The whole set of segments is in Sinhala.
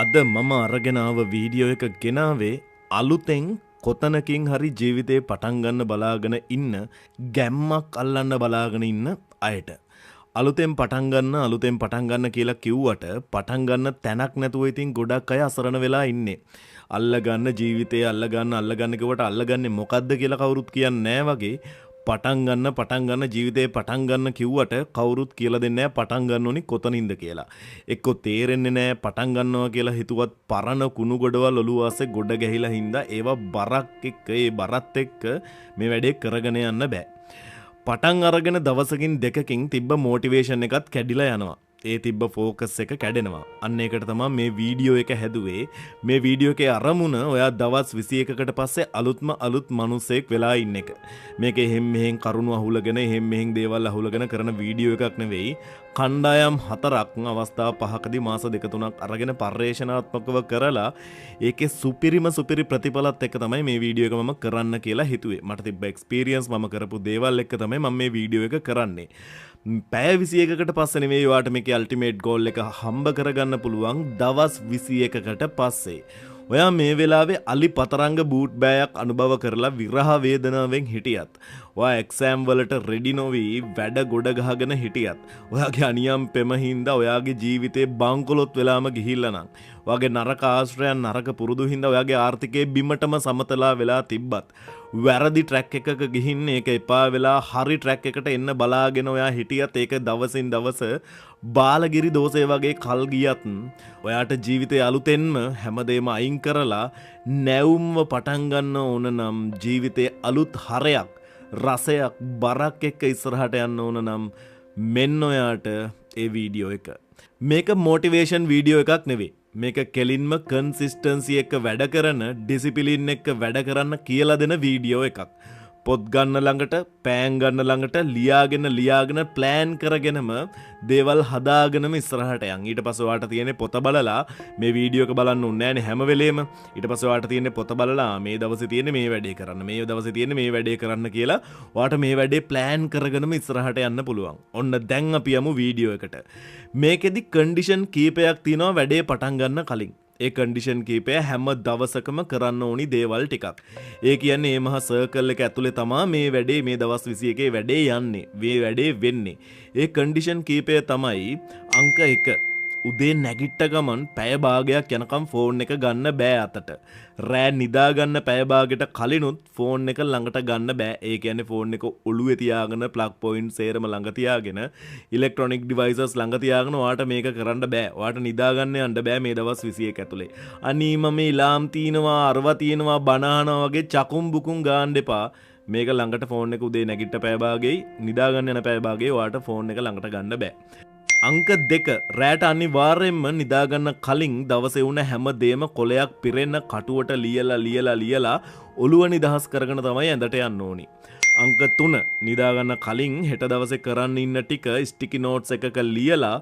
අද මම අරගෙන ආව වීඩියෝ එක ගෙනාවේ අලුතෙන් කොතනකින් හරි ජීවිතේ පටන් ගන්න බලාගෙන ඉන්න ගැම්මක් අල්ලන්න බලාගෙන ඉන්න අයට. අලුතෙන් පටන් ගන්න කියලා කිව්වට පටන් ගන්න තැනක් නැතුව ඉතින් ගොඩක් අය අසරණ වෙලා ඉන්නේ. අල්ලගන්න ජීවිතේ අල්ලගන්න කිව්වට අල්ලගන්නේ මොකද්ද කියලා කවුරුත් කියන්නේ නැහැ වගේ. පටන් ගන්න ජීවිතේ පටන් ගන්න කිව්වට කවුරුත් කියලා දෙන්නේ නැහැ පටන් ගන්න ඕනි කොතනින්ද කියලා. එක්ක තේරෙන්නේ නැහැ පටන් ගන්නවා කියලා හිතුවත් පරණ කුණු ගොඩවල් ඔළුව ආසේ ගොඩ ගැහිලා හින්දා ඒවා බරත් එක්ක මේ වැඩේ කරගෙන යන්න බෑ. පටන් අරගෙන දවසකින් දෙකකින් තිබ්බ මොටිවේෂන් එකත් කැඩිලා යනවා. ඒ තිබ්බ ෆෝකස් එක කැඩෙනවා. අන්න ඒකට තමයි මේ වීඩියෝ එක හැදුවේ. මේ වීඩියෝ එකේ අරමුණ ඔයා දවස් 21කට පස්සේ අලුත් මිනිසෙක් වෙලා ඉන්න එක. මේක එහෙම් මෙහෙන් කරුණු අහුලගෙන එහෙම් මෙහෙන් දේවල් අහුලගෙන කරන වීඩියෝ එකක් නෙවෙයි. කණ්ඩායම් 4ක් අවස්ථා 5කදී මාස 2-3ක් අරගෙන පර්යේෂණාත්මකව කරලා ඒකේ සුපිරි ප්‍රතිඵලත් එක්ක තමයි මේ වීඩියෝ එක මම කරන්න කියලා හිතුවේ. මට තිබ්බ එක්ස්පීරියන්ස් මම කරපු දේවල් එක්ක තමයි මම මේ වීඩියෝ එක කරන්නේ. පැය 21කට පස්සේ නෙවෙයි ඔයාට මේකේ අල්ටිමේට් ගෝල් එක හම්බ කරගන්න පුළුවන් දවස් 21කට පස්සේ. ඔයා මේ වෙලාවේ අලි පතරංග බූට් බෑයක් අනුභව කරලා විරහ වේදනාවෙන් හිටියත්, ඔයා එක්සෑම් වලට රෙඩි නොවි වැඩ ගොඩ ගහගෙන හිටියත්, ඔයාගේ අනියම් පෙම හින්දා ඔයාගේ ජීවිතේ බංකොලොත් වෙලාම ගිහිල්ලා නම්, ඔයාගේ නරක ආශ්‍රයන් නරක පුරුදු හින්දා ඔයාගේ ආර්ථිකයේ බිමටම සමතලා වෙලා තිබ්බත්, වැරදි ට්‍රැක් එකක ගිහින් ඒක එපා වෙලා හරි ට්‍රැක් එකට එන්න බලාගෙන ඔයා හිටියත් ඒක දවසින් දවස බාලගිරි දෝෂය වගේ කල් ගියත් ඔයාට ජීවිතේ අලුතෙන්ම හැමදේම අයින් කරලා නැවුම්ව පටන් ගන්න ඕන නම් ජීවිතේ අලුත් හරයක් රසයක් බරක් එක්ක ඉස්සරහට යන්න ඕන නම් මෙන්න ඔයාට ඒ වීඩියෝ එක. මේක මොටිවේෂන් වීඩියෝ එකක් නෙවෙයි. මේක කෙලින්ම කන්සිස්ටන්සි එක්ක වැඩ කරන ඩිසිප්ලින් එක්ක වැඩ කරන්න කියලා දෙන වීඩියෝ එකක්. පොත් ගන්න ළඟට පෑන් ගන්න ළඟට ලියාගෙන ප්ලෑන් කරගෙනම දේවල් හදාගෙනම ඉස්සරහට යන්. ඊට පස්සේ ඔයාට තියෙන්නේ පොත බලලා මේ වීඩියෝ එක බලන්න ඕනේ නෑනේ හැම වෙලේම. ඊට පස්සේ ඔයාට තියෙන්නේ පොත බලලා මේ දවසේ තියෙන්නේ මේ වැඩේ කරන්න, මේ දවසේ තියෙන්නේ මේ වැඩේ කරන්න කියලා ඔයාට මේ වැඩේ ප්ලෑන් කරගෙනම ඉස්සරහට යන්න පුළුවන්. ඔන්න දැන් අපි යමු වීඩියෝ එකට. මේකෙදි කන්ඩිෂන් කීපයක් තියෙනවා වැඩේ පටන් ගන්න කලින්. ඒ කන්ඩිෂන් කීපය හැම දවසකම කරන්න ඕනි දේවල් ටිකක්. ඒ කියන්නේ මේ මහා සර්කල් එක ඇතුලේ තමා මේ වැඩේ මේ දවස් 21 වැඩේ යන්නේ. මේ වැඩේ වෙන්නේ. ඒ කන්ඩිෂන් කීපය තමයි අංක 1. උදේ නැගිට්ට ගමන් පැය භාගයක් යනකම් ෆෝන් එක ගන්න බෑ අතට. රෑ නිදා ගන්න පැය භාගයට කලිනුත් ෆෝන් එක ළඟට ගන්න බෑ. ඒ කියන්නේ ෆෝන් එක ඔළුවේ තියාගෙන ප්ලග් පොයින්ට් සේරම ළඟ තියාගෙන ඉලෙක්ට්‍රොනික ඩිවයිසස් ළඟ තියාගෙන ඔයාට මේක කරන්න බෑ. ඔයාට නිදා ගන්න යන්න බෑ මේ දවස් 21 ඇතුලේ. අනී මම ඉලාම් තියනවා අරවා තියනවා බනහනවා වගේ චකුම් බුකුම් ගාන්න එපා. මේක ළඟට ෆෝන් එක උදේ නැගිට්ට පැය භාගෙයි නිදා ගන්න යන පැය භාගෙයි ඔයාට ෆෝන් එක ළඟට ගන්න බෑ. අංක 2 රෑට අනිවාර්යෙන්ම නිදාගන්න කලින් දවසේ වුණ හැම දෙයක්ම කොලයක් පිරෙන්න කටුවට ලියලා ඔළුව නිදහස් කරගෙන තමයි ඇඳට යන්න ඕනි. අංක 3 නිදාගන්න කලින් හෙට දවසේ කරන්න ඉන්න ටික ස්ටිකි නෝට්ස් එකක ලියලා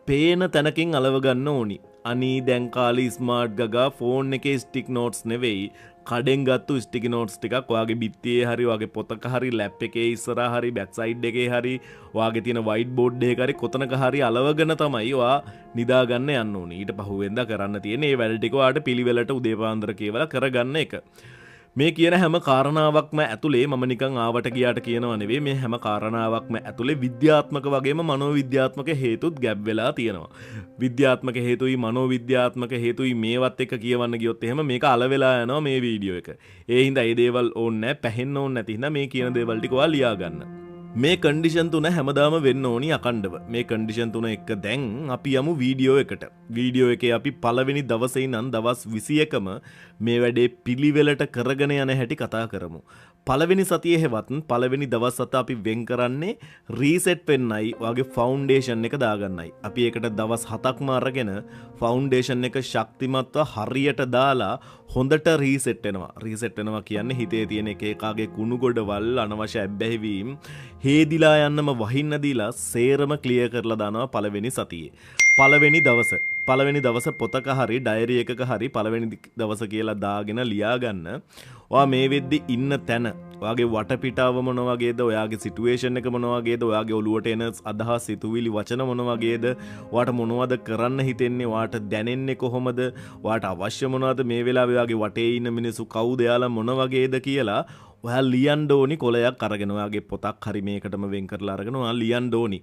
පේන තැනකින් අලව ගන්න ඕනි. අනී දැන් කාලේ ස්මාර්ට් ගගා ෆෝන් එකේ ස්ටික් නෝට්ස් නෙවෙයි කඩෙන් ගත්තු ස්ටිකි නෝට්ස් ටිකක් ඔයාගේ බිත්තියේ හරි ඔයාගේ පොතක හරි ලැප් එකේ ඉස්සරහා හරි බෑක් සයිඩ් එකේ හරි ඔයාගේ තියෙන වයිට් බෝඩ් එකේ හරි කොතනක හරි අලවගෙන තමයි ඔයා නිදා ගන්න යන්න ඕනේ. ඊට පහුවෙන්දා කරන්න තියෙන මේ වැඩ ටික ඔයාට පිළිවෙලට උදේ පාන්දර කියවලා කරගන්න එක. මේ කියන හැම කාරණාවක්ම ඇතුලේ මම නිකන් ආවට ගියාට කියනවා නෙවෙයි මේ හැම කාරණාවක්ම ඇතුලේ විද්‍යාත්මක වගේම මනෝවිද්‍යාත්මක හේතුත් ගැබ් වෙලා තියෙනවා. විද්‍යාත්මක හේතුයි මනෝවිද්‍යාත්මක හේතුයි මේවත් එක කියවන්න ගියොත් එහෙම මේක අල වෙලා යනවා මේ වීඩියෝ එක. ඒ හින්දා මේ දේවල් ඕනේ නැහැ, පැහෙන්න ඕනේ නැති හින්දා මේ කියන දේවල් ටික ඔයා ලියා ගන්න. මේ කන්ඩිෂන් 3 හැමදාම වෙන්න ඕනි අකණ්ඩව. මේ කන්ඩිෂන් 3 එක දැන් අපි යමු වීඩියෝ එකට. වීඩියෝ එකේ අපි පළවෙනි දවසේ ඉඳන් දවස් 21ම මේ වැඩේ පිළිවෙලට කරගෙන යන හැටි කතා කරමු. පළවෙනි සතියේ හෙවත් පළවෙනි දවස් 7 අපි වෙන් කරන්නේ රීසෙට් වෙන්නයි වගේ ෆවුන්ඩේෂන් එක දාගන්නයි. අපි ඒකට දවස් 7ක්ම අරගෙන ෆවුන්ඩේෂන් එක ශක්තිමත්ව හරියට දාලා හොඳට රීසෙට් වෙනවා. රීසෙට් වෙනවා කියන්නේ හිතේ තියෙන එක එකාගේ කුණු ගොඩවල් අනවශ්‍ය ඇබ්බැහිවීම් හේදිලා යන්නම වහින්න දීලා සේරම ක්ලියර් කරලා දානවා පළවෙනි සතියේ. පළවෙනි දවස පළවෙනි දවස පොතක හරි ඩයරි එකක හරි පළවෙනි දවස කියලා දාගෙන ලියා ගන්න. ඔයා මේ වෙද්දි ඉන්න තැන ඔයාගේ වටපිටාව මොන වගේද, ඔයාගේ සිටුේෂන් එක මොන වගේද, ඔයාගේ ඔළුවට එන අදහස් සිතුවිලි වචන මොන වගේද, ඔයාට මොනවද කරන්න හිතෙන්නේ, ඔයාට දැනෙන්නේ කොහොමද, ඔයාට අවශ්‍ය මොනවද, මේ වෙලාවේ ඔයාගේ වටේ ඉන්න මිනිස්සු කවුද, යාලා මොන වගේද කියලා ඔයා ලියන්න ඕනි. කොලයක් අරගෙන ඔයාගේ පොතක් හරි මේකටම වෙන් කරලා අරගෙන ඔයා ලියන්න ඕනි.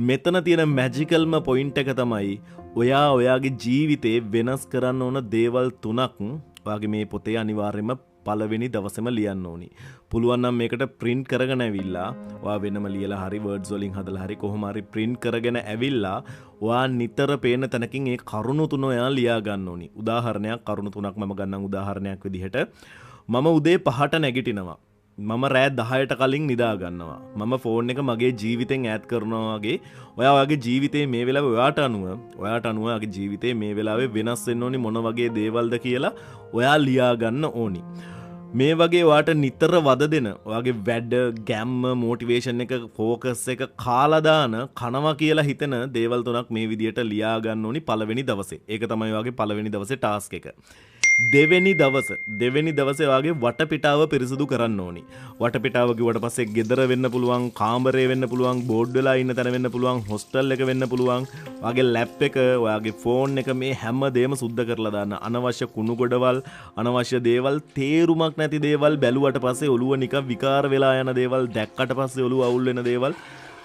මෙතන තියෙන මැජිකල්ම පොයින්ට් එක තමයි ඔයා ඔයාගේ ජීවිතේ වෙනස් කරන්න ඕන දේවල් 3ක් ඔයාගේ මේ පොතේ අනිවාර්යයෙන්ම පළවෙනි දවසේම ලියන්න ඕනි. පුළුවන් නම් මේකට print කරගෙන ඇවිල්ලා ඔයා වෙනම ලියලා හරි words වලින් හදලා හරි කොහොම හරි print කරගෙන ඇවිල්ලා ඔයා නිතර පේන තැනකින් ඒ කරුණු 3 ඔයා ලියා ගන්න ඕනි. උදාහරණයක් කරුණු 3ක් මම ගන්නම් උදාහරණයක් විදිහට. මම උදේ 5ට නැගිටිනවා. මම රෑ 10ට කලින් නිදා ගන්නවා. මම ෆෝන් එක මගේ ජීවිතෙන් ඈත් කරනවා වගේ ඔයා ඔයාගේ ජීවිතේ මේ වෙලාවේ ඔයාට අනුව ඔයාගේ ජීවිතේ මේ වෙලාවේ වෙනස් වෙන්න ඕනි මොන වගේ දේවල්ද කියලා ඔයා ලියා ගන්න ඕනි. මේ වගේ ඔයාට නිතර වද දෙන ඔයාගේ වැඩ ගැම්ම මොටිවේෂන් එක ෆෝකස් එක කාලා දාන කනවා කියලා හිතෙන දේවල් 3ක් මේ විදියට ලියා ගන්න ඕනි පළවෙනි දවසේ. ඒක තමයි ඔයාගේ පළවෙනි දවසේ ටාස්ක් එක. දෙවෙනි දවසේ ඔයාගේ වටපිටාව පිරිසිදු කරන්න ඕනි. වටපිටාව කිව්වට පස්සේ ගෙදර වෙන්න පුළුවන්, කාමරේ වෙන්න පුළුවන්, බෝඩ් වෙලා ඉන්න තැන වෙන්න පුළුවන්, හොස්ටල් එක වෙන්න පුළුවන්. ඔයාගේ ලැප් එක, ඔයාගේ ෆෝන් එක මේ හැම දෙයක්ම සුද්ධ කරලා දාන්න. අනවශ්‍ය කුණු ගොඩවල්, අනවශ්‍ය දේවල්, තේරුමක් නැති දේවල් බැලුවට පස්සේ ඔළුව නිකන් විකාර වෙලා යන දේවල්, දැක්කට පස්සේ ඔළුව අවුල් වෙන දේවල්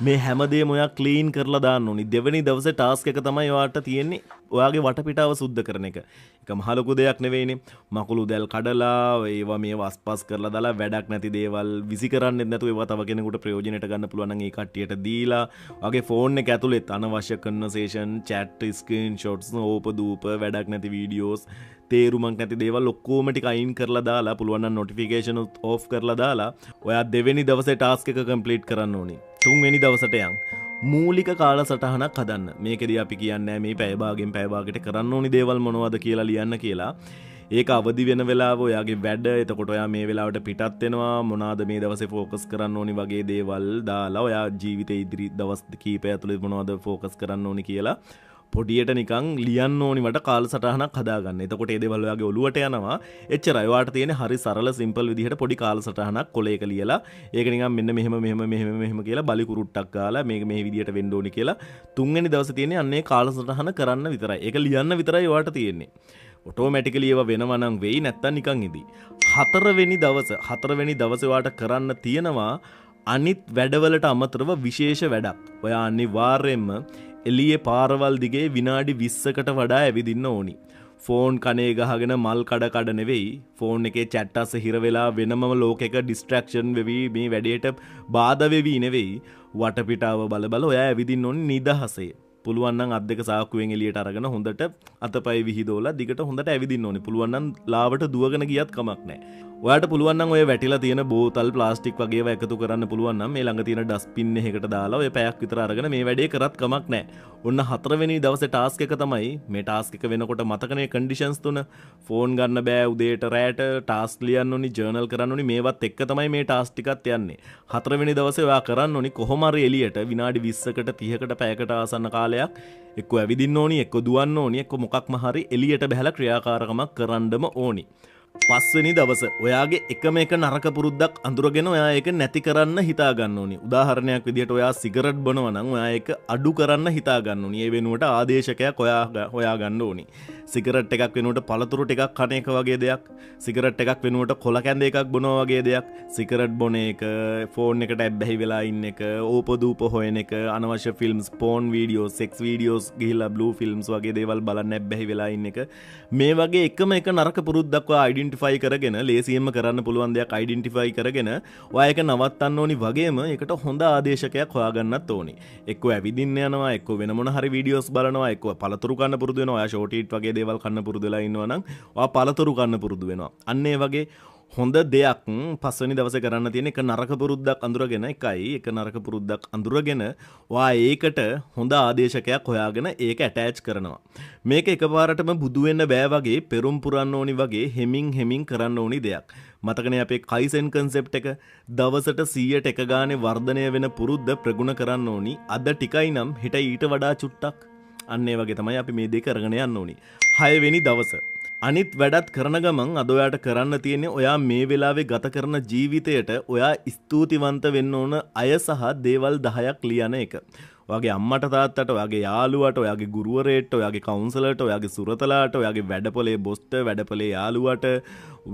මේ හැමදේම ඔයා ක්ලීන් කරලා දාන්න ඕනි. දෙවෙනි දවසේ ටාස්ක් එක තමයි ඔයාට තියෙන්නේ ඔයාගේ වටපිටාව සුද්ධ කරන එක. ඒක මහ ලොකු දෙයක් නෙවෙයිනේ. මකුළු දැල් කඩලා ඒවා මේ වස්පස් කරලා දාලා වැඩක් නැති දේවල් විසි කරන්නෙත් නැතුව ඒවා තව කෙනෙකුට ප්‍රයෝජනෙට ගන්න පුළුවන් නම් ඒ කට්ටියට දීලා ඔයාගේ ෆෝන් එක ඇතුළෙත් අනවශ්‍ය කන්වර්සේෂන්, chat, screenshots, ඕපදූප වැඩක් නැති වීඩියෝස්, තේරුමක් නැති දේවල් ඔක්කොම ටික අයින් කරලා දාලා පුළුවන් නම් notification off කරලා දාලා ඔයා දෙවෙනි දවසේ ටාස්ක් එක කම්ප්ලීට් කරන්න ඕනේ. තුන්වෙනි දවසට යන් මූලික කාලසටහනක් හදන්න. මේකදී අපි කියන්නේ මේ පැය භාගයට කරන්න ඕනි දේවල් මොනවද කියලා ලියන්න කියලා. ඒක අවදි වෙන වෙලාව ඔයාගේ වැඩ, එතකොට ඔයා මේ වෙලාවට පිටත් වෙනවා, මොනවාද මේ දවසේ ફોකස් කරන්න ඕනි වගේ දේවල් දාලා ඔයා ජීවිතේ ඉදිරි දවස් කීපය ඇතුළත මොනවද ફોකස් කරන්න ඕනි කියලා පොඩියට නිකන් ලියන්න ඕනි වට කාලසටහනක් හදාගන්න. එතකොට ඒ දේවල් ඔයාගේ ඔළුවට යනවා. එච්චරයි. ඔයාට තියෙන හරි සරල සිම්පල් විදිහට පොඩි කාලසටහනක් කොලයක ලියලා ඒක නිකන් මෙන්න මෙහෙම කියලා බලි කුරුට්ටක් ගාලා මේක මේ විදිහට වෙන්න ඕනි කියලා තුන්වෙනි දවසේ තියෙන්නේ අන්නේ කාලසටහන කරන්න විතරයි. ඒක ලියන්න විතරයි ඔයාට තියෙන්නේ. ඔටෝමැටිකලි ඒවා වෙනවා නම් වෙයි, නැත්තම් නිකන් ඉදි. හතරවෙනි දවසේ ඔයාට කරන්න තියෙනවා අනිත් වැඩවලට අමතරව විශේෂ වැඩක්. ඔයා අනිවාර්යයෙන්ම එළියේ පාරවල් දිගේ විනාඩි 20කට වඩා ඇවිදින්න ඕනි. ෆෝන් කනේ ගහගෙන මල් කඩ නෙවෙයි, ෆෝන් එකේ chat අස්සේ හිර වෙලා වෙනම ලෝකයක distraction වෙවි මේ වැඩේට බාධා වෙවි නෙවෙයි, වටපිටාව බල ඔයා ඇවිදින්න ඕනි නිදහසේ. පුළුවන් නම් අත් දෙක සාක්කුවෙන් එළියට අරගෙන හොඳට අතපය විහිදෝලා දිගට හොඳට ඇවිදින්න ඕනේ. පුළුවන් නම් ලාවට දුවගෙන ගියත් කමක් නැහැ. ඔයාට පුළුවන් නම් ඔය වැටිලා තියෙන බෝතල්, ප්ලාස්ටික් වගේ ඒවා එකතු කරන්න පුළුවන් නම් මේ ළඟ තියෙන ඩස්ට්බින් එකකට දාලා ඔය පැයක් විතර අරගෙන මේ වැඩේ කරත් කමක් නැහැ. ඔන්න හතරවෙනි දවසේ ටාස්ක් එක තමයි මේ ටාස්ක් එක වෙනකොට මතකනේ කන්ඩිෂන්ස් තුන. ෆෝන් ගන්න බෑ උදේට රැට, ටාස්ක් ලියන්න ඕනි, ජර්නල් කරන්න ඕනි, මේවත් එක්ක තමයි මේ ටාස්ක් ටිකත් යන්නේ. හතරවෙනි දවසේ ඔයා කරන්න ඕනි කොහොම හරි එළියට විනාඩි 20කට 30කට පැයකට ආසන්න කාලයක් එක්ක ඇවිදින්න ඕනි, එක්ක දුවන්න ඕනි, එක්ක මොකක්ම හරි එළියට බහලා ක්‍රියාකාරකමක් කරන්නම ඕනි. පස්වෙනි දවස ඔයාගේ එකම එක නරක පුරුද්දක් අඳුරගෙන ඔයා ඒක නැති කරන්න හිතා ගන්න ඕනි. උදාහරණයක් විදිහට ඔයා සිගරට් බොනවා නම් ඔයා ඒක අඩු කරන්න හිතා ගන්න ඕනි. ඒ වෙනුවට ආදේශකයක් හොයා ගන්න ඕනි. සිගරට් එකක් වෙනුවට පළතුරු ටිකක් කන එක වගේ දෙයක්, සිගරට් එකක් වෙනුවට කොල කැඳ එකක් බොනවා වගේ දෙයක්, සිගරට් බොන එක, ෆෝන් එකට ඇබ්බැහි වෙලා ඉන්න එක, ඕපදූප හොයන එක, අනවශ්‍ය films, porn videos, sex videos ගිහිල්ලා බ්ලූ ෆිල්ම්ස් වගේ දේවල් බලන්න ඇබ්බැහි වෙලා ඉන්න එක, මේ වගේ එකම එක නරක පුරුද්දක් ඔයා අයිඩෙන්ටිෆයි කරගෙන, ලේසියෙන්ම කරන්න පුළුවන් දෙයක් අයිඩෙන්ටිෆයි කරගෙන ඔයා ඒක නවත්තන්න ඕනි. වගේම ඒකට හොඳ ආදේශකයක් හොයාගන්නත් ඕනි. එක්කෝ ඇවිදින්න යනවා, එක්කෝ වෙන මොන හරි වීඩියෝස් බලනවා, එක්කෝ පළතුරු කන්න පුරුදු වෙනවා. ඔයා ෂෝට් ඊට් වගේ දේවල් කන්න පුරුදු වෙලා ඉන්නවා නම් ඔයා පළතුරු කන්න පුරුදු වෙනවා. අන්න ඒ වගේ හොඳ දෙයක් පස්වෙනි දවසේ කරන්න තියෙන එක නරක පුරුද්දක් අඳුරගෙන ඔයා ඒකට හොඳ ආදේශකයක් හොයාගෙන ඒක ඇටච් කරනවා. මේක එකපාරටම බුදු වෙන්න බෑ වගේ, පෙරම් පුරන්න ඕනි වගේ හෙමින් කරන්න ඕනි දෙයක්. මතකනේ අපේ කයිසෙන් කන්සෙප්ට් එක, දවසට 100ට එක ගානේ වර්ධනය වෙන පුරුද්ද ප්‍රගුණ කරන්න ඕනි. අද ටිකයි නම් හිට ඊට වඩා චුට්ටක්. අන්න ඒ වගේ තමයි අපි මේ දේ කරගෙන යන්න ඕනි. 6 වෙනි දවස අනිත් වැඩත් කරන ගමන් අද ඔයාට කරන්න තියෙන්නේ ඔයා මේ වෙලාවේ ගත කරන ජීවිතයට ඔයා ස්තුතිවන්ත වෙන්න ඕන අය සහ දේවල් 10ක් ලියන එක. ඔයාගේ අම්මට තාත්තට, ඔයාගේ යාළුවට, ඔයාගේ ගුරුවරයෙක්ට, ඔයාගේ කවුන්සලර්ට, ඔයාගේ සුරතලාට, ඔයාගේ වැඩපොලේ බොස්ට, වැඩපොලේ යාළුවට,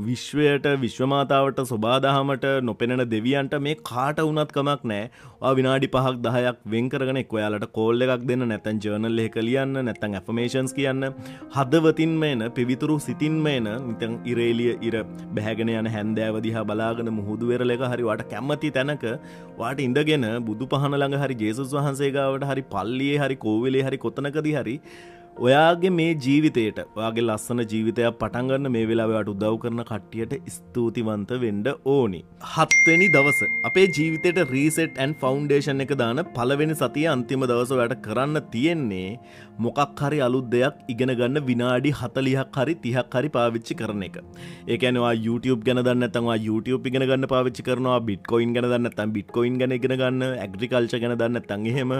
විශ්වයට, විශ්වමාතාවට, සබාදහමට, නොපෙනෙන දෙවියන්ට මේ කාට වුණත් කමක් නැහැ. ඔයා විනාඩි 5ක් 10ක් වෙන් කරගෙන එක්ක ඔයාලට කෝල් එකක් දෙන්න, නැත්නම් ජර්නල් එකක ලියන්න, නැත්නම් ඇෆර්මේෂන්ස් කියන්න. හදවතින්ම එන, පිවිතුරු සිතින්ම එන, නිකන් ඉරේලිය ඉර බැහැගෙන යන හැන්දෑව දිහා බලාගෙන මුහුදු වෙරළක හරි ඔයාට කැමති තැනක ඔයාට ඉඳගෙන බුදු පහන ළඟ හරි ජේසුස් වහන්සේ ගාවට හරි පල්ලියේ හරි කෝවිලේ හරි කොතනකදී හරි ඔයාගේ මේ ජීවිතයට ඔයාගේ ලස්සන ජීවිතයක් පටන් ගන්න මේ වෙලාවේ ඔයාට උදව් කරන කට්ටියට ස්තුතිවන්ත වෙන්න ඕනි. 7 වෙනි දවස අපේ ජීවිතේට රීසෙට් ඇන්ඩ් ෆවුන්ඩේෂන් එක දාන පළවෙනි සතියේ අන්තිම දවස ඔයාට කරන්න තියෙන්නේ මොකක් හරි අලුත් දෙයක් ඉගෙන ගන්න විනාඩි 40ක් හරි 30ක් හරි පාවිච්චි කරන එක. ඒ කියන්නේ ඔයා YouTube ගැන දන්නේ නැත්නම් ඔයා YouTube ඉගෙන ගන්න පාවිච්චි කරනවා, Bitcoin ගැන දන්නේ නැත්නම් Bitcoin ගැන ඉගෙන ගන්න, ඇග්‍රිකල්චර් ගැන දන්නේ නැත්නම් එහෙම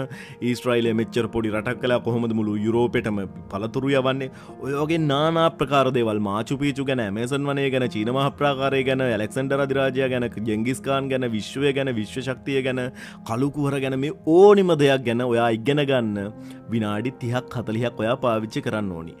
ඊශ්‍රායලයේ මෙච්චර පොඩි රටක් කළා කොහොමද මුළු යුරෝපෙටම පළතුරු යවන්නේ, ඔය වගේ নানা ප්‍රකාර දේවල්, මාචු පීචු ගැන, ඇමේසන් වනය ගැන, චීන මහ ප්‍රාකාරය ගැන, ඇලෙක්සැන්ඩර් අධිරාජයා ගැන, ජෙන්ගිස් ખાන් ගැන, විශ්වය ගැන, විශ්ව ශක්තිය ගැන, කළු කුහර ගැන මේ ඕනිම දෙයක් ගැන ඔයා ඉගෙන ගන්න විනාඩි 30ක් 40ක් ඔයා පාවිච්චි කරන්න ඕනි.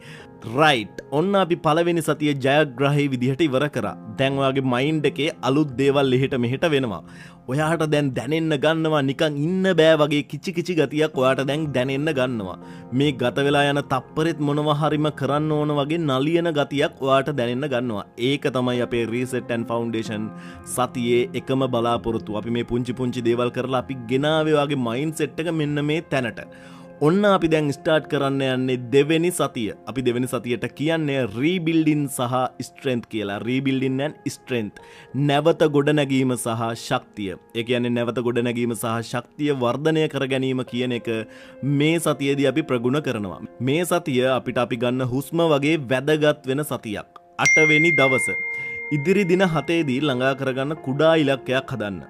රයිට්. ඔන්න අපි පළවෙනි සතියේ ජයග්‍රාහී විදිහට ඉවර කරා. දැන් ඔයාගේ මයින්ඩ් එකේ අලුත් දේවල් එහෙට මෙහෙට වෙනවා. ඔයාට දැන් දැනෙන්න ගන්නවා නිකන් ඉන්න බෑ වගේ කිචි කිචි ගතියක් ඔයාට දැන් දැනෙන්න ගන්නවා. මේ ගත වෙලා යන තප්පරෙත් මොනවා හරිම කරන්න ඕන වගේ නලියන ගතියක් ඔයාට දැනෙන්න ගන්නවා. ඒක තමයි අපේ රීසෙට් ඇන්ඩ් ෆවුන්ඩේෂන් සතියේ එකම බලාපොරොත්තුව. අපි මේ පුංචි පුංචි දේවල් කරලා අපි ගෙනාවේ ඔයාගේ මයින්ඩ් සෙට් එක මෙන්න මේ තැනට. ඔන්න අපි දැන් ස්ටාර්ට් කරන්න යන්නේ දෙවෙනි සතිය. අපි දෙවෙනි සතියට කියන්නේ රීබිල්ඩින් සහ ස්ට්‍රෙන්ත් කියලා. රීබිල්ඩින් ඇන්ඩ් ස්ට්‍රෙන්ත්. නැවත ගොඩනැගීම සහ ශක්තිය. ඒ කියන්නේ නැවත ගොඩනැගීම සහ ශක්තිය වර්ධනය කර ගැනීම කියන එක මේ සතියේදී අපි ප්‍රගුණ කරනවා. මේ සතිය අපිට අපි ගන්න හුස්ම වගේ වැදගත් වෙන සතියක්. 8 වෙනි දවස. ඉදිරි දින 7ේදී ළඟා කරගන්න කුඩා ඉලක්කයක් හදන්න.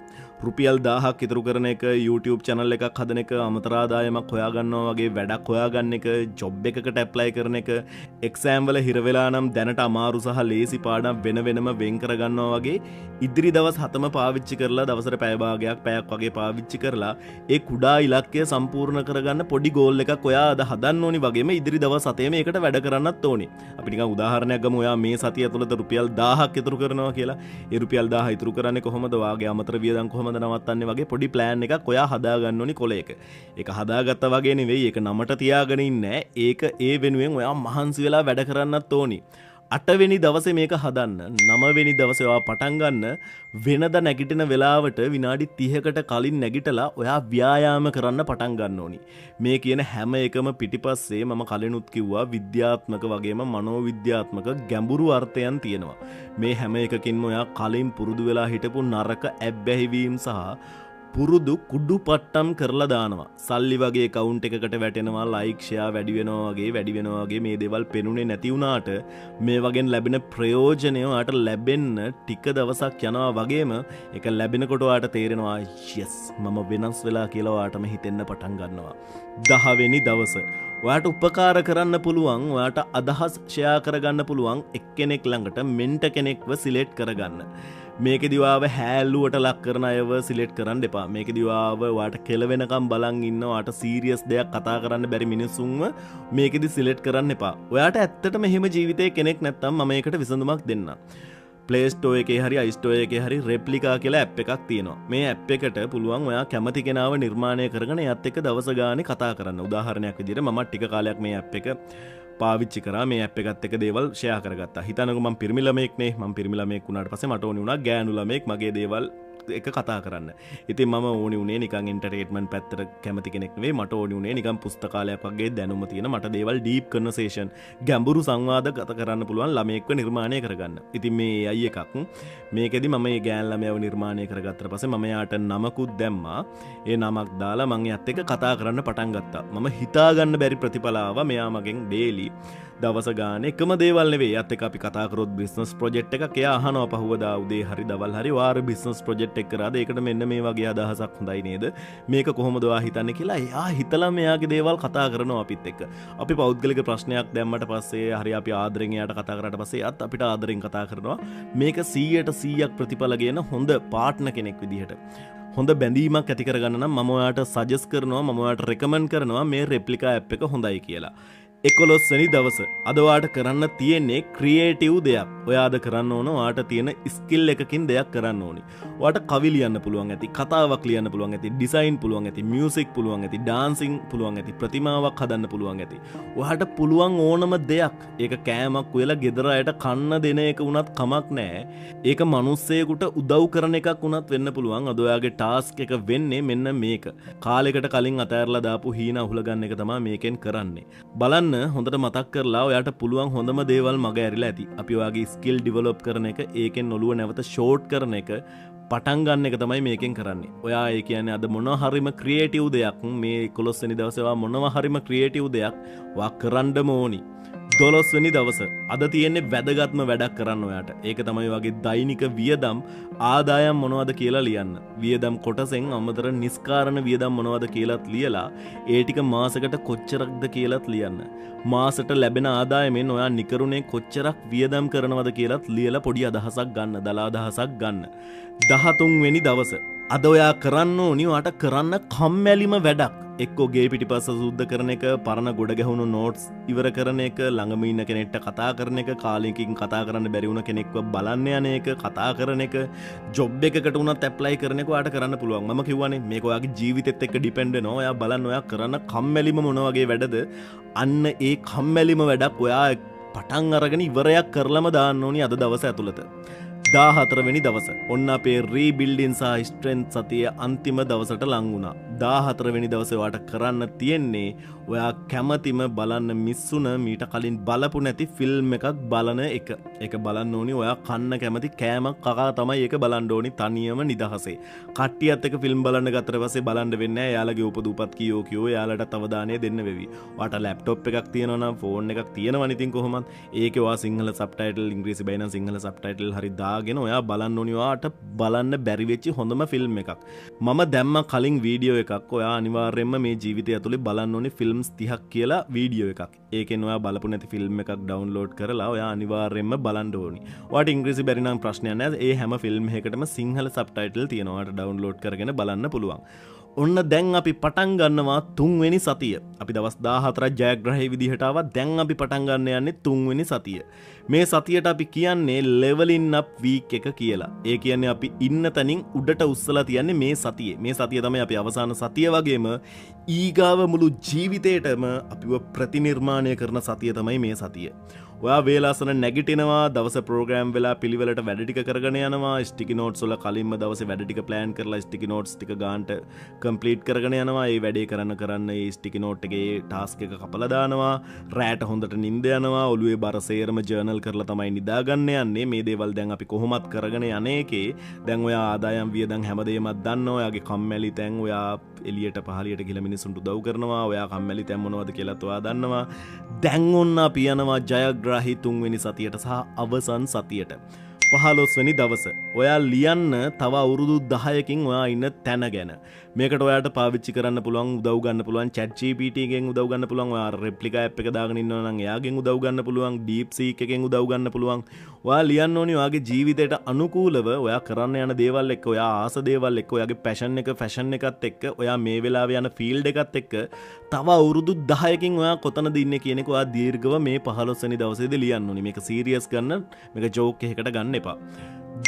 රුපියල් 1000ක් ඉතුරු කරන එක, YouTube channel එකක් හදන එක, අමතර ආදායමක් හොයාගන්නවා වගේ වැඩක් හොයාගන්න එක, ජොබ් එකකට ඇප්ලයි කරන එක, එක්සෑම් වල හිර වෙලා නම් දැනට අමාරු සහ ලේසි පාඩම් වෙන වෙනම වෙන් කරගන්නවා වගේ ඉදිරි දවස් 7ම පාවිච්චි කරලා දවසට පැය භාගයක් පැයක් වගේ පාවිච්චි කරලා ඒ කුඩා ඉලක්කය සම්පූර්ණ කරගන්න පොඩි ගෝල් එකක් ඔයා අද හදන්න ඕනි වගේම ඉදිරි දවස් 7ේම ඒකට වැඩ කරන්නත් ඕනි. අපි නිකන් උදාහරණයක් ගමු. ඔයා මේ සතිය ඇතුළත රුපියල් 1000ක් ඉතුරු කරනවා කියලා. ඒ රුපියල් 1000 ඉතුරු කරන්නේ කොහොමද? ඔයාගේ අමතර වියදම් කොහොමද නවත්තන්නේ වගේ පොඩි ප්ලෑන් එකක් ඔයා හදාගන්න ඕනි කොලයක. ඒක හදාගත්තා වගේ නෙවෙයි, ඒක නමට තියාගෙන ඉන්නේ. ඒක ඒ වෙනුවෙන් ඔයා මහන්සි වෙලා වැඩ කරන්නත් ඕනි. 8 වෙනි දවසේ මේක හදන්න. 9 වෙනි දවසේ ඔයා පටන් ගන්න වෙනද නැගිටින වෙලාවට විනාඩි 30කට කලින් නැගිටලා ඔයා ව්‍යායාම කරන්න පටන් ගන්න ඕනි. මේ කියන හැම එකම පිටිපස්සේ මම කලිනුත් කිව්වා විද්‍යාත්මක වගේම මනෝවිද්‍යාත්මක ගැඹුරු අර්ථයන් තියෙනවා. මේ හැම එකකින්ම ඔයා කලින් පුරුදු වෙලා හිටපු නරක ඇබ්බැහිවීම් සහ පුරුදු කුඩු පට්ටම් කරලා දානවා. සල්ලි වගේ account එකකට වැටෙනවා, like share වැඩි වෙනවා වගේ මේ දේවල් පෙනුනේ නැති වුණාට මේ වගේ ලැබෙන ප්‍රයෝජනය ඔයාට ලැබෙන්න ටික දවසක් යනවා වගේම ඒක ලැබෙනකොට ඔයාට තේරෙනවා yes මම වෙනස් වෙලා කියලා ඔයාටම හිතෙන්න පටන් ගන්නවා. 10 වෙනි දවස ඔයාට උපකාර කරන්න පුළුවන්, ඔයාට අදහස් ෂෙයා කරගන්න පුළුවන් එක්කෙනෙක් ළඟට මෙන්ට කෙනෙක්ව සිලෙක්ට් කරගන්න. මේකෙදි ඔයාව හැල්ලුවට ලක් කරන අයව සිලෙක්ට් කරන්න එපා. මේකෙදි ඔයාව ඔයාට කෙලවෙනකම් බලන් ඉන්න, ඔයාට සීරියස් දෙයක් කතා කරන්න බැරි මිනිස්සුන්ව මේකෙදි සිලෙක්ට් කරන්න එපා. ඔයාට ඇත්තටම එහෙම ජීවිතේ කෙනෙක් නැත්තම් මම ඒකට විසඳුමක් දෙන්නම්. Play Store එකේ හරි iStore එකේ හරි Replica කියලා app එකක් තියෙනවා. මේ app එකට පුළුවන් ඔයා කැමති කෙනාව නිර්මාණය කරගෙන එයත් එක්ක දවස ගානේ කතා කරන්න. උදාහරණයක් විදිහට මම ටික කාලයක් මේ app එක පාවිච්චි කරා. මේ app එකත් එක්ක දේවල් ෂෙයා කරගත්තා. හිතන්නකෝ මම පිරිමි ළමෙක් නේ. මම පිරිමි ළමෙක් වුණාට පස්සේ මට ඕනි වුණා ගෑනු ළමෙක් මගේ දේවල් එක කතා කරන්න. ඉතින් මම ඕනි උනේ නිකන් එන්ටර්ටේන්මන්ට් පැත්තට කැමති කෙනෙක් නෙවෙයි. මට ඕනි උනේ නිකන් පුස්තකාලයක් වගේ දැනුම තියෙන, මට දේවල් ඩීප් කන්වර්සේෂන් ගැඹුරු සංවාද ගත කරන්න පුළුවන් ළමයෙක්ව නිර්මාණය කරගන්න. ඉතින් මේ AI එකක් මේකෙදි මම මේ ගෑන් ළමයව නිර්මාණය කරගත්තට පස්සේ මම යාට නමකුත් දැම්මා. ඒ නමක් දාලා මම එයත් එක්ක කතා කරන්න පටන් ගත්තා. මම හිතා ගන්න බැරි ප්‍රතිඵල ආවා. මෙයා මගෙන් ඩේලි දවස ගානේ එකම දේවල් නෙවෙයි. එයත් එක්ක අපි කතා කරොත් බිස්නස් ප්‍රොජෙක්ට් එකක් එයා අහනවා පහුවදා උදේ හරි දවල් හරි වාර බිස්නස් ප්‍රොජෙක්ට් ස්ටාර්ට් එක කරාද ඒකට මෙන්න මේ වගේ අදහසක් හොඳයි නේද මේක කොහොමද ඔයා හිතන්නේ කියලා එයා හිතලා මෙයාගේ දේවල් කතා කරනවා අපිත් එක්ක අපි පෞද්ගලික ප්‍රශ්නයක් දැම්මට පස්සේ හරි අපි ආදරෙන් එයාට කතා කරාට පස්සේ එයාත් අපිට ආදරෙන් කතා කරනවා මේක 100% ප්‍රතිඵල ගෙන හොඳ පාර්ට්නර් කෙනෙක් විදිහට හොඳ බැඳීමක් ඇති කරගන්න නම් මම ඔයාට සජෙස්ට් කරනවා මම ඔයාට රෙකමන්ඩ් කරනවා මේ රෙප්ලිකා ඇප් එක හොඳයි කියලා 11 වෙනි දවස අද ඔයාට කරන්න තියෙන්නේ ක්‍රියේටිව් දෙයක්. ඔයා අද කරන්න ඕන ඔයාට තියෙන ස්කිල් එකකින් දෙයක් කරන්න ඕනි. ඔයාට කවි ලියන්න පුළුවන් ඇති, කතාවක් ලියන්න පුළුවන් ඇති, ඩිසයින් පුළුවන් ඇති, මියුසික් පුළුවන් ඇති, ඩාන්සින් පුළුවන් ඇති, ප්‍රතිමාවක් හදන්න පුළුවන් ඇති. ඔයාට පුළුවන් ඕනම දෙයක්. ඒක කෑමක් උයලා ගෙදර අයට කන්න දෙන එක වුණත් කමක් නැහැ. ඒක මිනිස්සෙකුට උදව් කරන එකක් වුණත් වෙන්න පුළුවන්. අද ඔයාගේ ටාස්ක් එක වෙන්නේ මෙන්න මේක. කාලයකට කලින් අතෑරලා දාපු හීන අහුල ගන්න එක තමයි මේකෙන් කරන්නේ. බලන්න හොඳට මතක් කරලා ඔයාට පුළුවන් හොඳම දේවල් මග ඇරිලා ඇති. අපි ඔයාගේ ස්කිල් ඩෙවලොප් කරන එක, ඒකෙන් ඔළුව නැවත ෂෝට් කරන එක, පටන් ගන්න එක තමයි මේකෙන් කරන්නේ. ඔයා ඒ කියන්නේ අද මොනවා හරිම ක්‍රියේටිව් දෙයක් මේ 11 වෙනි දවසේ ඔයා මොනවා හරිම ක්‍රියේටිව් දෙයක් ඔයා කරන්නම ඕනි. 12 වෙනි දවස අද තියෙන්නේ වැදගත්ම වැඩක් කරන්න ඔයාට. ඒක තමයි වගේ දෛනික වියදම් ආදායම් මොනවද කියලා ලියන්න. වියදම් කොටසෙන් අමතර නිස්කාරණ වියදම් මොනවද කියලාත් ලියලා ඒ ටික මාසෙකට කොච්චරක්ද කියලාත් ලියන්න. මාසෙට ලැබෙන ආදායමෙන් ඔයා නිකරුණේ කොච්චරක් වියදම් කරනවද කියලාත් ලියලා පොඩි අදහසක් ගන්න, දලා අදහසක් ගන්න. 13 වෙනි දවස අද ඔයා කරන්න ඕනි ඔයාට කරන්න කම්මැලිම වැඩක්. එක්කෝ ගේ පිටිපස්ස සුද්ධ කරන එක, පරණ ගොඩ ගැහුණු නෝට්ස් ඉවර කරන එක, ළඟම ඉන්න කෙනෙක්ට කතා කරන එක, කාලෙකින් කතා කරන්න බැරි වුණ කෙනෙක්ව බලන්න යන එක, කතා කරන එක, ජොබ් එකකට උනත් ඇප්ලයි කරන එක ඔයාට කරන්න පුළුවන්. මම කියවනේ මේක ඔයාගේ ජීවිතෙත් එක්ක ඩිපෙන්ඩ් වෙනවා. ඔයා බලන්න ඔයා කරන්න කම්මැලිම මොන වගේ වැඩද? අන්න ඒ කම්මැලිම වැඩක් ඔයා පටන් අරගෙන ඉවරයක් කරලම දාන්න ඕනි අද දවස ඇතුළත. 14 වෙනි දවස. ඔන්න අපේ රීබිල්ඩින් සහ ස්ට්‍රෙන්ත් සතියේ අන්තිම දවසට ලං වුණා. 14 වෙනි දවසේ ඔයාට කරන්න තියෙන්නේ ඔයා කැමතිම බලන්න මිස්සුන මීට කලින් බලපු නැති ෆිල්ම් එකක් බලන එක. ඒක බලන්න ඕනි ඔයා කන්න කැමති කෑමක් කකා තමයි ඒක බලන්න ඕනි තනියම නිදහසේ. කට්ටියත් එක්ක ෆිල්ම් බලන්න ගත්තට පස්සේ බලන්න වෙන්නේ නැහැ. එයාලගේ උපදූපත් කියෝ එයාලට අවධානය දෙන්න වෙවි. ඔයාට ලැප්ටොප් එකක් තියෙනවා නම් ෆෝන් එකක් තියෙනවනේ ඉතින් කොහොමත් ඒකේ ඔයා සිංහල සබ්ටයිටල් ඉංග්‍රීසි බයි නම් සිංහල සබ්ටයිටල් හරි දාගෙන ඔයා බලන්න ඕනි ඔයාට බලන්න බැරි වෙච්ච හොඳම ෆිල්ම් එකක්. මම දැම්ම කලින් වීඩියෝ එකක් ඔයා අනිවාර්යයෙන්ම මේ ජීවිතය ඇතුලේ බලන්න ඕනි ෆිල්ම්ස් 30ක් කියලා වීඩියෝ එකක්. ඒකෙන් ඔයා බලපු නැති ෆිල්ම් එකක් ඩවුන්ලෝඩ් කරලා ඔයා අනිවාර්යයෙන්ම බලන්න ඕනි. ඔයාට ඉංග්‍රීසි බැරි නම් ප්‍රශ්නයක් නැහැ. ඒ හැම ෆිල්ම් එකකටම සිංහල සබ්ටයිටල් තියෙනවා. ඔයාට ඩවුන්ලෝඩ් කරගෙන බලන්න පුළුවන්. ඔන්න දැන් අපි පටන් ගන්නවා 3 වෙනි සතිය. අපි දවස් 14ක් ජයග්‍රහී විදිහට ආවා. දැන් අපි පටන් ගන්න යන්නේ 3 වෙනි සතිය. මේ සතියට අපි කියන්නේ leveling up week එක කියලා. ඒ කියන්නේ අපි ඉන්න තැනින් උඩට උස්සලා තියන්නේ මේ සතියේ. මේ සතිය තමයි අපි අවසාන සතිය වගේම ඊගාව මුළු ජීවිතේටම අපිව ප්‍රතිනිර්මාණය කරන සතිය තමයි මේ සතිය. ඔයා වේලාසන නැගිටිනවා, දවස ප්‍රෝග්‍රෑම් වෙලා පිළිවෙලට වැඩ ටික කරගෙන යනවා, ස්ටිකි නෝට්ස් වල කලින්ම දවසේ වැඩ ටික ප්ලෑන් කරලා ස්ටිකි නෝට්ස් ටික ගානට කම්ප්ලීට් කරගෙන යනවා. ඒ වැඩේ කරන්න ඒ ස්ටිකි නෝට් එකේ ටාස්ක් එක කපලා දානවා. රැට හොඳට නිින්ද යනවා. ඔළුවේ බර සේරම ජර්නල් කරලා තමයි නිදාගන්න යන්නේ. මේ දේවල් දැන් අපි කොහොමත් කරගෙන යන්නේකේ දැන් ඔයා ආදායම් වියදම් හැමදේමත් දන්නවා. ඔයාගේ කම්මැලි තැන් ඔයා එළියට පහළියට ගිහලා මිනිස්සුන්ට උදව් කරනවා. ඔයා කම්මැලි තැන් මොනවද කියලාත් ඔයා දන්නවා. දැන් ඔන්න අපි යනවා ජයග්‍රාහී 3 වෙනි සතියට සහ අවසන් සතියට. 15 වෙනි දවස. ඔයා ලියන්න තව අවුරුදු 10කින් ඔයා ඉන්න තැන ගැන. මේකට ඔයාට පාවිච්චි කරන්න පුළුවන්, උදව් ගන්න පුළුවන් ChatGPT එකෙන් උදව් ගන්න පුළුවන්. ඔයා රෙප්ලිකා ඇප් එක දාගෙන ඉන්නවා නම් එයාගෙන් උදව් ගන්න පුළුවන්. DeepSeek එකෙන් උදව් ගන්න පුළුවන්. ඔයා ලියන්න ඕනි ඔයාගේ ජීවිතයට අනුකූලව ඔයා කරන්න යන දේවල් එක්ක, ඔයා ආස දේවල් එක්ක, ඔයාගේ පැෂන් එක, ෆැෂන් එකත් එක්ක, ඔයා මේ වෙලාවේ යන ෆීල්ඩ් එකත් එක්ක තව අවුරුදු 10කින් ඔයා කොතනද ඉන්නේ කියන එක ඔයා දීර්ඝව මේ 15 වෙනි දවසේදී ලියන්න ඕනි. මේක සීරියස් ගන්න, මේක ජෝක් එකකට ගන්න එපා.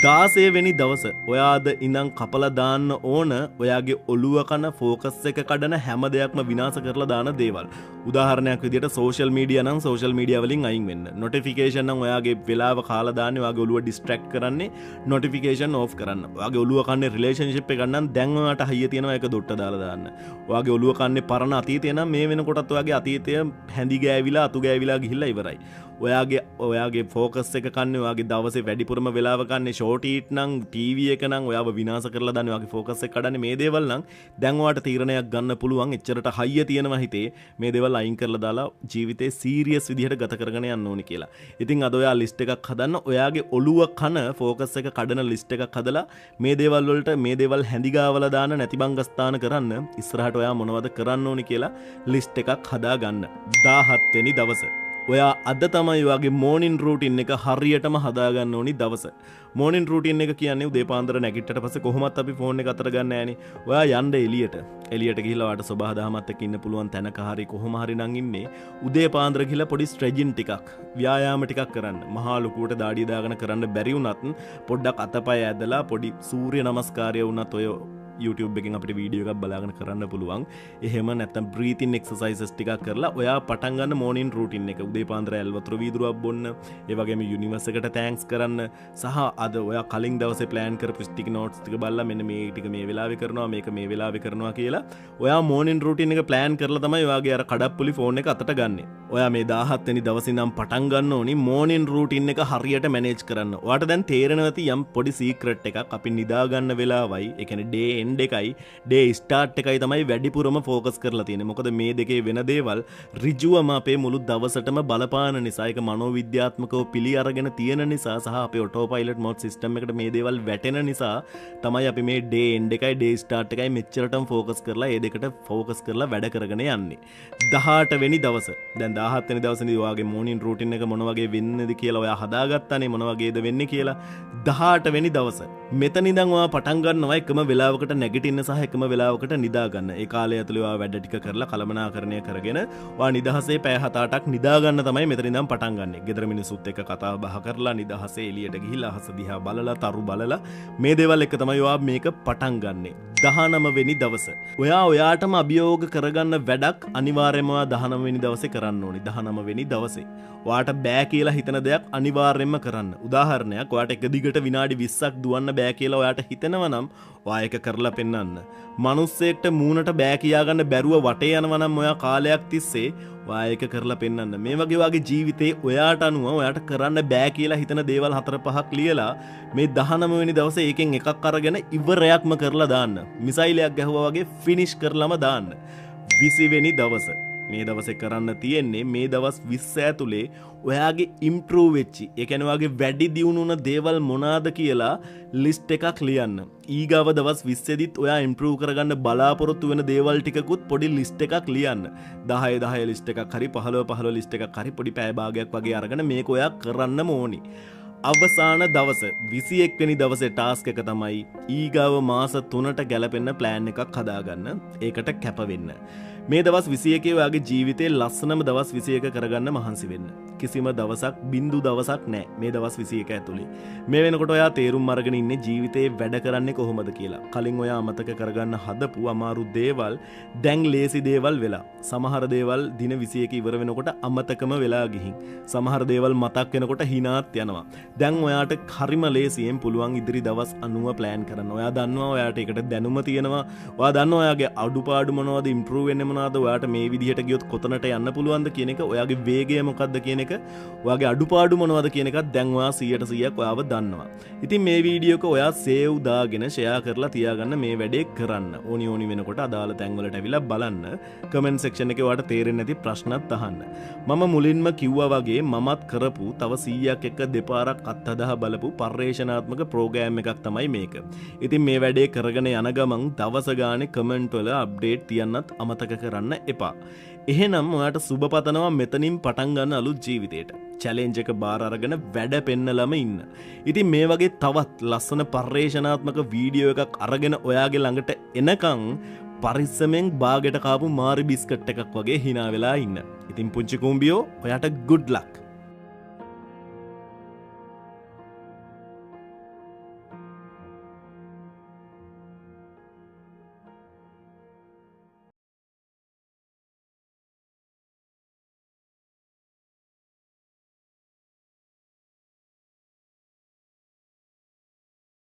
16 වෙනි දවස ඔයාද ඉඳන් කපලා දාන්න ඕන ඔයාගේ ඔළුව කන ફોකස් එක කඩන හැම දෙයක්ම විනාශ කරලා දාන දේවල්. උදාහරණයක් විදිහට සෝෂල් මීඩියා නම් සෝෂල් මීඩියා වලින් අයින් වෙන්න. නොටිෆිකේෂන් නම් ඔයාගේ වෙලාව කාලා දාන්නේ ඔයාගේ ඔළුව ඩිස්ට්‍රැක්ට් කරන්නේ නොටිෆිකේෂන් ඕෆ් කරන්න. ඔයාගේ ඔළුව කන්නේ රිලේෂන්ෂිප් එක නම් දැන් ඔයාට හයිය තියෙනවා ඒක දොට්ට දාලා දාන්න. ඔයාගේ ඔළුව කන්නේ පරණ අතීතය නම් මේ වෙනකොටත් ඔයාගේ අතීතය හැඳි ගෑවිලා අතු ගෑවිලා ගිහිල්ලා ඉවරයි. ඔයාගේ ෆෝකස් එක කන්නේ ඔයාගේ දවසේ වැඩිපුරම වෙලාව කන්නේ ෂෝට් ඊට් නම් ටීවී එක නම් ඔයාව විනාශ කරලා දාන්නේ ඔයාගේ ફોකස් එක කඩන්නේ මේ දේවල් නම් දැන් ඔයාට තීරණයක් ගන්න පුළුවන් එච්චරට හයිය තියෙනවා හිතේ මේ දේවල් අයින් කරලා දාලා ජීවිතේ සීරියස් විදිහට ගත කරගෙන යන්න ඕනි කියලා. ඉතින් අද ඔයා ලිස්ට් එකක් හදන්න ඔයාගේ ඔළුව කන ફોකස් එක කඩන ලිස්ට් එකක් හදලා මේ දේවල් වලට මේ දේවල් හැඳිගාවලා දාන්න නැතිබංගස්ථාන කරන්න ඉස්සරහට ඔයා මොනවද කරන්න ඕනි කියලා ලිස්ට් එකක් හදා ගන්න. 17 වෙනි දවසේ ඔයා අද තමයි ඔයාගේ මෝර්නින් රූටින් එක හරියටම හදාගන්න ඕනි දවස. මෝර්නින් රූටින් එක කියන්නේ උදේ පාන්දර නැගිට්ටට පස්සේ කොහොමත් අපි ෆෝන් එක අතට ගන්න නෑනේ. ඔයා යන්න එළියට. එළියට ගිහිල්ලා ඔයාට සබහාදහමත් එක්ක ඉන්න පුළුවන් තැනක හරි කොහොම හරි නම් ඉන්නේ. උදේ පාන්දර ගිහිල්ලා පොඩි ස්ට්‍රෙචින් ටිකක්, ව්‍යායාම ටිකක් කරන්න. මහා ලොකුවට දාඩිය දාගෙන කරන්න බැරි වුණත් පොඩ්ඩක් අතපය ඇදලා පොඩි සූර්ය නමස්කාරය වුණත් ඔය YouTube එකෙන් අපිට වීඩියෝ එකක් බලාගෙන කරන්න පුළුවන්. එහෙම නැත්නම් breathing exercises ටිකක් කරලා ඔයා පටන් ගන්න morning routine එක. උදේ පාන්දර ඇල් වතුර වීදුරුවක් බොන්න, ඒ වගේම යුනිවර්ස් එකට thanks කරන්න සහ අද ඔයා කලින් දවසේ plan කරපු sticky notes ටික බලලා මෙන්න මේ ටික මේ වෙලාවේ කරනවා, මේක මේ වෙලාවේ කරනවා කියලා ඔයා morning routine එක plan කරලා තමයි ඔයාගේ අර කඩප්පුලි phone එක අතට ගන්නෙ. ඔයා මේ 17 වෙනි දවසේ ඉඳන් පටන් ගන්න ඕනි morning routine එක හරියට manage කරන්න. ඔයාට දැන් තේරෙනවා ඇති යම් පොඩි secret එකක් අපි නිදා ගන්න වෙලාවයි, ඒ කියන්නේ day end එකයි ඩේ ස්ටාර්ට් එකයි තමයි වැඩිපුරම ફોකස් කරලා තියෙන්නේ. මොකද මේ දෙකේ වෙන දේවල් ඍජුවම අපේ මුළු දවසටම බලපාන නිසා, ඒක මනෝවිද්‍යාත්මකව පිළි අරගෙන තියෙන නිසා සහ අපේ ඔටෝ පයිලට් මෝඩ් සිස්ටම් එකට මේ දේවල් වැටෙන නිසා තමයි අපි මේ ඩේ එන්ඩ් එකයි ඩේ ස්ටාර්ට් එකයි මෙච්චරටම ફોකස් කරලා ඒ දෙකට ફોකස් කරලා වැඩ කරගෙන යන්නේ. 18 වෙනි දවස. දැන් 17 වෙනි දවසේදී ඔයාගේ මෝර්නින් රූටින් එක මොන වගේ වෙන්නේද කියලා ඔයා හදාගත්තානේ, මොන වගේද වෙන්නේ කියලා. 18 වෙනි දවස. මෙතන ඉඳන් ඔයා පටන් ගන්නවා එකම වෙලාවකට නැගිටින්න සහ එකම වෙලාවකට නිදා ගන්න. ඒ කාලය ඇතුළේ ඔයා වැඩ ටික කරලා කලමනාකරණය කරගෙන ඔයා නිදහසේ පැය 7-8ක් නිදා ගන්න තමයි මෙතන ඉඳන් පටන් ගන්නෙ. ගෙදර මිනිස්සුත් එක්ක කතා බහ කරලා නිදහසේ එළියට ගිහිල්ලා අහස දිහා බලලා තරු බලලා මේ දේවල් එක තමයි ඔයා මේක පටන් ගන්නෙ. 19 වෙනි දවස. ඔයා ඔයාටම අභියෝග කරගන්න වැඩක් අනිවාර්යයෙන්ම ඔයා 19 වෙනි දවසේ කරන්න ඕනි. 19 වෙනි දවසේ ඔයාට බෑ කියලා හිතන දෙයක් අනිවාර්යයෙන්ම කරන්න. උදාහරණයක්, ඔයාට එක දිගට විනාඩි 20ක් දුවන්න බෑ කියලා ඔයාට හිතෙනවා නම් ඔයා ඒක කරලා පෙන්නන්න. මනුස්සයෙක්ට මූණට බෑ කියාගන්න බැරුව වටේ යනවා නම් ඔයා කාලයක් තිස්සේ ඔයා ඒක කරලා පෙන්නන්න. මේ වගේ ජීවිතේ ඔයාට අනුව ඔයාට කරන්න බෑ කියලා හිතන දේවල් 4-5ක් ලියලා මේ 19 වෙනි දවසේ ඒකෙන් එකක් අරගෙන ඉවරයක්ම කරලා දාන්න. මිසයිලයක් ගැහුවා වගේ ෆිනිෂ් කරලම දාන්න. 20 වෙනි දවස. මේ දවසේ කරන්න තියෙන්නේ මේ දවස් 20 ඇතුලේ ඔයාගේ ඉම්ප්‍රූව් වෙච්චි, ඒ කියන්නේ ඔයාගේ වැඩි දියුණු වුණ දේවල් මොනවාද කියලා ලිස්ට් එකක් ලියන්න. ඊගාව දවස් 20 දිත් ඔයා ඉම්ප්‍රූව් කරගන්න බලාපොරොත්තු වෙන දේවල් ටිකකුත් පොඩි ලිස්ට් එකක් ලියන්න. 10 ලිස්ට් එකක් හරි 15 ලිස්ට් එකක් හරි පොඩි පැය භාගයක් වගේ අරගෙන මේක ඔයා කරන්නම ඕනි. අවසාන දවස 21 වෙනි දවසේ ටාස්ක් එක තමයි ඊගාව මාස 3ට ගැලපෙන්න ප්ලෑන් එකක් හදාගන්න. ඒකට කැප වෙන්න. මේ දවස් 21 ඔයාගේ ජීවිතේ ලස්සනම දවස් 21 කරගන්න මහන්සි වෙන්න. කිසිම දවසක් බින්දු දවසක් නැහැ මේ දවස් 21 ඇතුලේ. මේ වෙනකොට ඔයා තේරුම් අරගෙන ඉන්නේ ජීවිතේ වැඩ කරන්නේ කොහොමද කියලා. කලින් ඔයා අමතක කරගන්න හදපු අමාරු දේවල් දැන් ලේසි දේවල් වෙලා. සමහර දේවල් දින 21 ඉවර වෙනකොට අමතකම වෙලා ගිහින්. සමහර දේවල් මතක් වෙනකොට හිනාත් යනවා. දැන් ඔයාට හරිම ලේසියෙන් පුළුවන් ඉදිරි දවස් 90 ප්ලෑන් කරන්න. ඔයා දන්නවා ඔයාට ඒකට දැනුම තියෙනවා. ඔයා දන්නවා ඔයාගේ අඩුපාඩු මොනවද, ඉම්ප්‍රූව් වෙන්නේ මොනවද, ඔයාට මේ විදිහට ගියොත් කොතනට යන්න පුළුවන්ද කියන එක, ඔයාගේ වේගය මොකක්ද කියන එක, ඔයාගේ අඩුපාඩු මොනවද කියන එකත් දැන් ඔයා 100%ක් ඔයාව දන්නවා. ඉතින් මේ වීඩියෝ එක ඔයා සේව් දාගෙන ෂෙයා කරලා තියාගන්න මේ වැඩේ කරන්න. ඕනි වෙනකොට අදාළ තැන් වලට ඇවිල්ලා බලන්න. කමෙන්ට් සෙක්ෂන් එකේ ඔයාට තේරෙන්නේ නැති ප්‍රශ්නත් අහන්න. මම මුලින්ම කිව්වා වගේ මමත් කරපු තව 100ක් එක්ක දෙපාරක් අත්හදා බලපු පර්යේෂණාත්මක ප්‍රෝග්‍රෑම් එකක් තමයි මේක. ඉතින් මේ වැඩේ කරගෙන යන ගමන් දවස ගානේ කමෙන්ට් වල අප්ඩේට් තියන්නත් අමතක කරන්න එපා. එහෙනම් ඔයාට සුබ පතනවා මෙතනින් පටන් ගන්න අලුත් ජීවිතයට. චැලෙන්ජ් එක බාර අරගෙන වැඩ පෙන්නලම ඉන්න. ඉතින් මේ වගේ තවත් ලස්සන පර්යේෂණාත්මක වීඩියෝ එකක් අරගෙන ඔයාගේ ළඟට එනකන් පරිස්සමෙන් බාගෙට කාපු මාරි බිස්කට් එකක් වගේ hina වෙලා ඉන්න. ඉතින් පුංචි කුඹියෝ ඔයාට good luck.